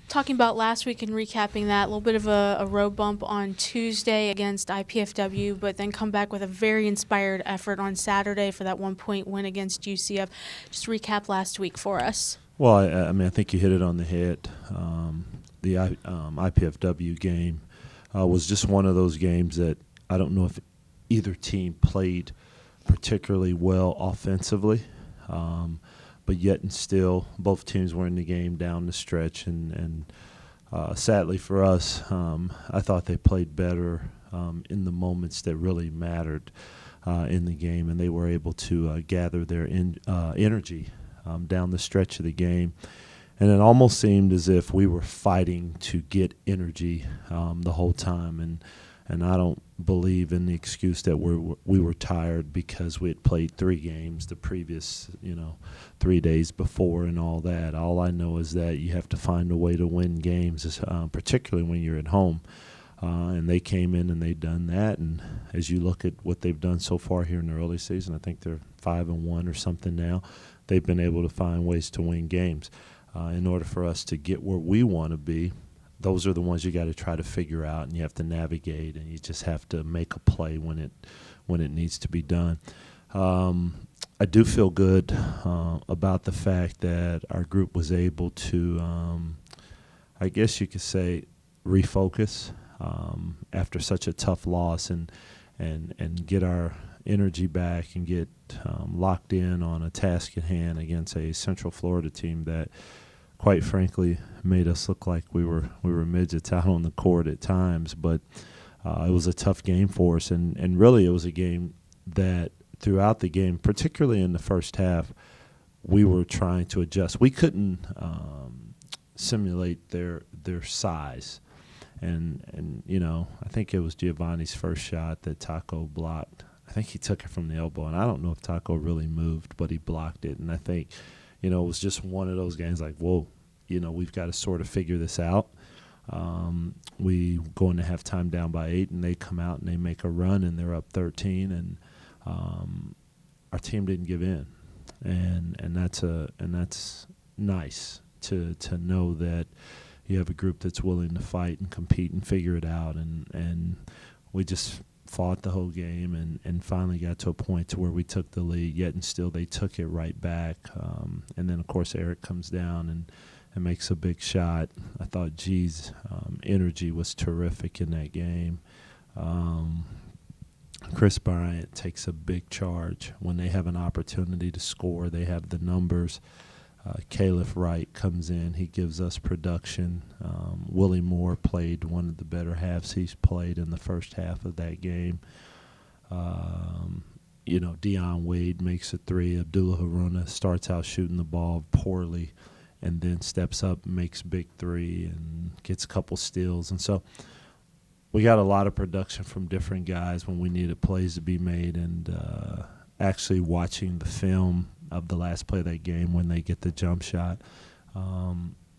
talking about last week and recapping that, a little bit of a road bump on Tuesday against IPFW, but then come back with a very inspired effort on Saturday for that 1 point win against UCF. Just recap last week for us. Well, I mean, I think you hit it on the head. The IPFW game was just one of those games that I don't know if either team played particularly well offensively, but yet and still both teams were in the game down the stretch. And sadly for us, I thought they played better in the moments that really mattered in the game, and they were able to gather their energy down the stretch of the game. And it almost seemed as if we were fighting to get energy the whole time. And I don't believe in the excuse that we were tired because we had played 3 games the previous 3 days before and all that. All I know is that you have to find a way to win games, particularly when you're at home. And they came in and they've done that. And as you look at what they've done so far here in the early season, I think they're 5-1 or something now. They've been able to find ways to win games. In order for us to get where we want to be, those are the ones you got to try to figure out, and you have to navigate, and you just have to make a play when it needs to be done. I do feel good about the fact that our group was able to, I guess you could say, refocus after such a tough loss and get our energy back and get locked in on a task at hand against a Central Florida team that, quite frankly, made us look like we were midgets out on the court at times. But it was a tough game for us, and really it was a game that throughout the game, particularly in the first half, we were trying to adjust. We couldn't simulate their size. And I think it was Giovanni's first shot that Taco blocked. I think he took it from the elbow, and I don't know if Taco really moved, but he blocked it. And I think, it was just one of those games like, whoa, we've got to sort of figure this out. We go into halftime down by 8, and they come out and they make a run, and they're up 13, and our team didn't give in. And that's nice to know that you have a group that's willing to fight and compete and figure it out. And we just fought the whole game and finally got to a point to where we took the lead, yet and still they took it right back. And then, of course, Eric comes down and makes a big shot. I thought G's energy was terrific in that game. Chris Bryant takes a big charge. When they have an opportunity to score, they have the numbers. Caliph Wright comes in. He gives us production. Willie Moore played one of the better halves he's played in the first half of that game. Deion Wade makes a 3. Abdullah Haruna starts out shooting the ball poorly and then steps up and makes big 3 and gets a couple steals. And so we got a lot of production from different guys when we needed plays to be made. And actually watching the film of the last play of that game when they get the jump shot,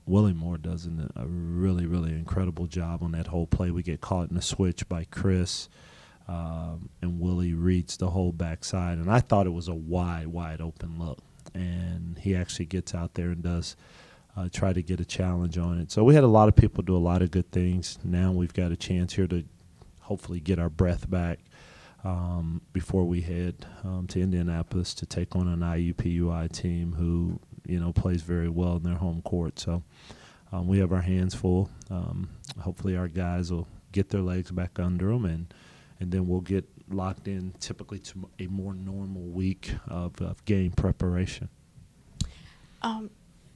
Willie Moore does a really, really incredible job on that whole play. We get caught in a switch by Chris, and Willie reads the whole backside. And I thought it was a wide open look. And he actually gets out there and does try to get a challenge on it. So we had a lot of people do a lot of good things. Now we've got a chance here to hopefully get our breath back before we head to Indianapolis to take on an IUPUI team who, plays very well in their home court. So we have our hands full. Hopefully our guys will get their legs back under them, and then we'll get locked in typically to a more normal week of game preparation.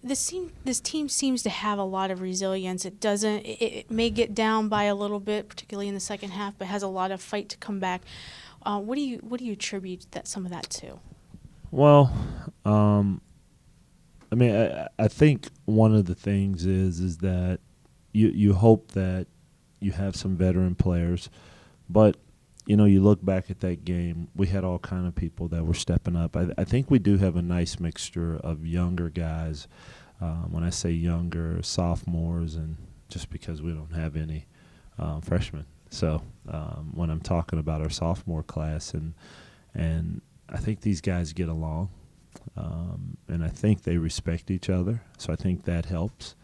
This team seems to have a lot of resilience. It may get down by a little bit, particularly in the second half, but has a lot of fight to come back. What do you attribute some of that to? Well, I think one of the things is that you hope that you have some veteran players, but you look back at that game, we had all kind of people that were stepping up. I think we do have a nice mixture of younger guys. When I say younger, sophomores, and just because we don't have any freshmen. So when I'm talking about our sophomore class, and I think these guys get along, and I think they respect each other. So I think that helps.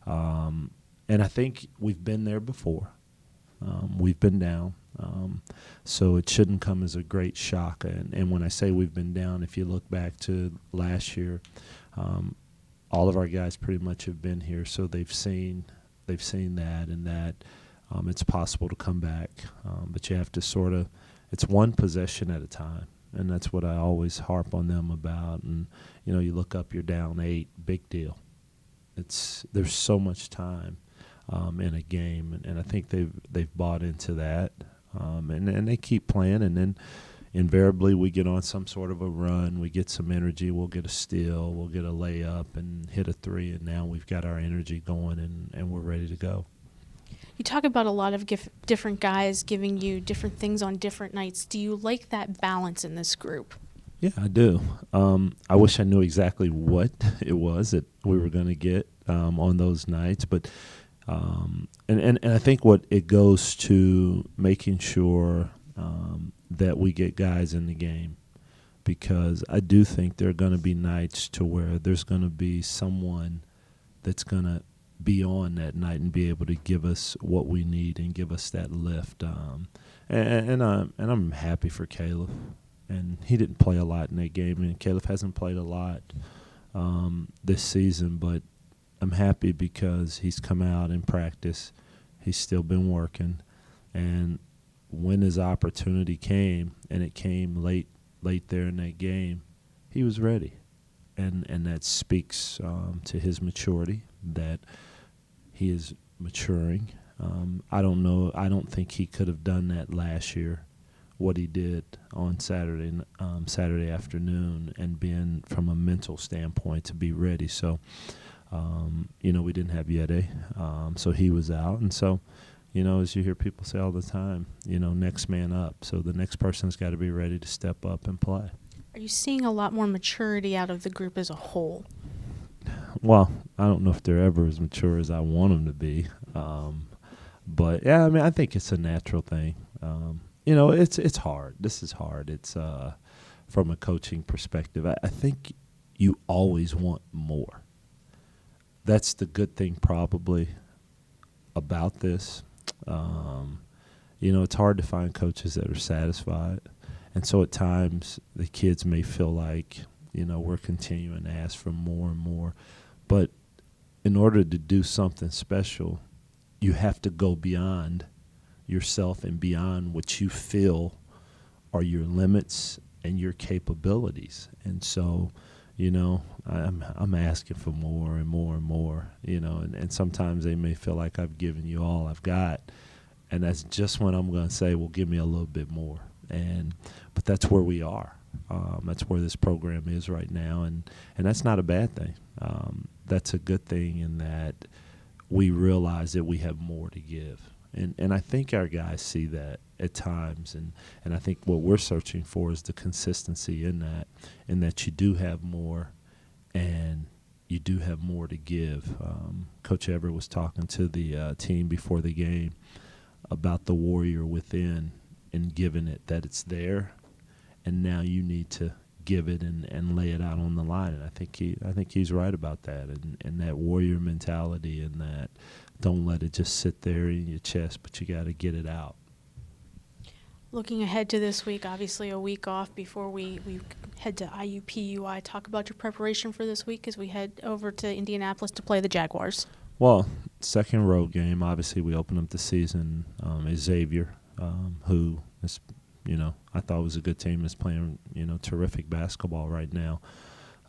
And I think we've been there before. We've been down. So it shouldn't come as a great shock. And when I say we've been down, if you look back to last year, all of our guys pretty much have been here, so they've seen that and that it's possible to come back. But you have to it's one possession at a time. And that's what I always harp on them about. And, you look up, you're down 8, big deal. There's so much time in a game, and I think they've bought into that, and they keep playing, and then invariably we get on some sort of a run, we get some energy, we'll get a steal, we'll get a layup and hit a 3, and now we've got our energy going and we're ready to go. You talk about a lot of different guys giving you different things on different nights. Do you like that balance in this group? Yeah, I do. I wish I knew exactly what it was that we were going to get on those nights, but and I think what it goes to making sure that we get guys in the game, because I do think there are going to be nights to where there's going to be someone that's going to be on that night and be able to give us what we need and give us that lift. And I'm happy for Caleb. And he didn't play a lot in that game, and Caleb hasn't played a lot this season, but I'm happy because he's come out in practice. He's still been working, and when his opportunity came, and it came late there in that game, he was ready, and that speaks to his maturity, that he is maturing. I don't think he could have done that last year, what he did on Saturday afternoon, and being from a mental standpoint to be ready. So, we didn't have Yede, so he was out. And so, as you hear people say all the time, next man up. So the next person's got to be ready to step up and play. Are you seeing a lot more maturity out of the group as a whole? Well, I don't know if they're ever as mature as I want them to be. But, yeah, I think it's a natural thing. It's hard. This is hard. It's from a coaching perspective. I think you always want more. That's the good thing probably about this. It's hard to find coaches that are satisfied. And so at times the kids may feel like, we're continuing to ask for more and more. But in order to do something special, you have to go beyond yourself and beyond what you feel are your limits and your capabilities. And so, I'm asking for more and more and more, and sometimes they may feel like I've given you all I've got, and that's just when I'm going to say, well, give me a little bit more. But that's where we are. That's where this program is right now, and that's not a bad thing. That's a good thing in that we realize that we have more to give. And I think our guys see that at times, and I think what we're searching for is the consistency in that you do have more, and you do have more to give. Coach Everett was talking to the team before the game about the warrior within and giving it, that it's there, and now you need to give it and lay it out on the line. And I think he's right about that, and that warrior mentality, and that don't let it just sit there in your chest, but you got to get it out. Looking ahead to this week, obviously a week off before we head to IUPUI. Talk about your preparation for this week as we head over to Indianapolis to play the Jaguars. Well, second road game. Obviously, we open up the season. Xavier, who is, I thought was a good team, is playing, terrific basketball right now.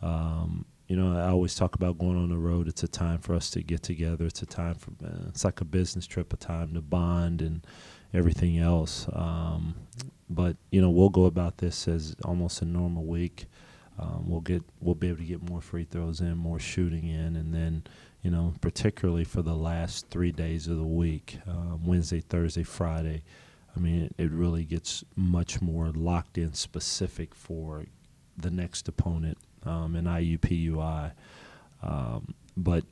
I always talk about going on the road. It's a time for us to get together. It's a time for it's like a business trip, a time to bond and everything else. But we'll go about this as almost a normal week. We'll be able to get more free throws in, more shooting in, and then particularly for the last 3 days of the week, Wednesday, Thursday, Friday. It really gets much more locked in, specific for the next opponent in IUPUI. But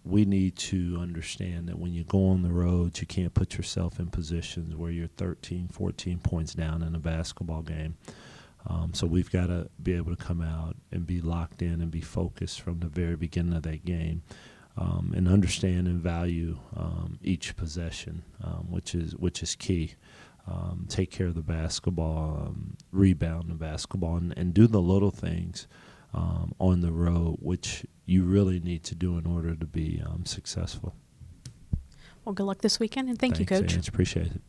we need to understand that when you go on the road, you can't put yourself in positions where you're 13, 14 points down in a basketball game. So we've got to be able to come out and be locked in and be focused from the very beginning of that game, and understand and value each possession, which is key. Take care of the basketball, rebound the basketball, and do the little things on the road, which you really need to do in order to be successful. Well, good luck this weekend, and thank you, Thanks, Coach. Ange. Appreciate it.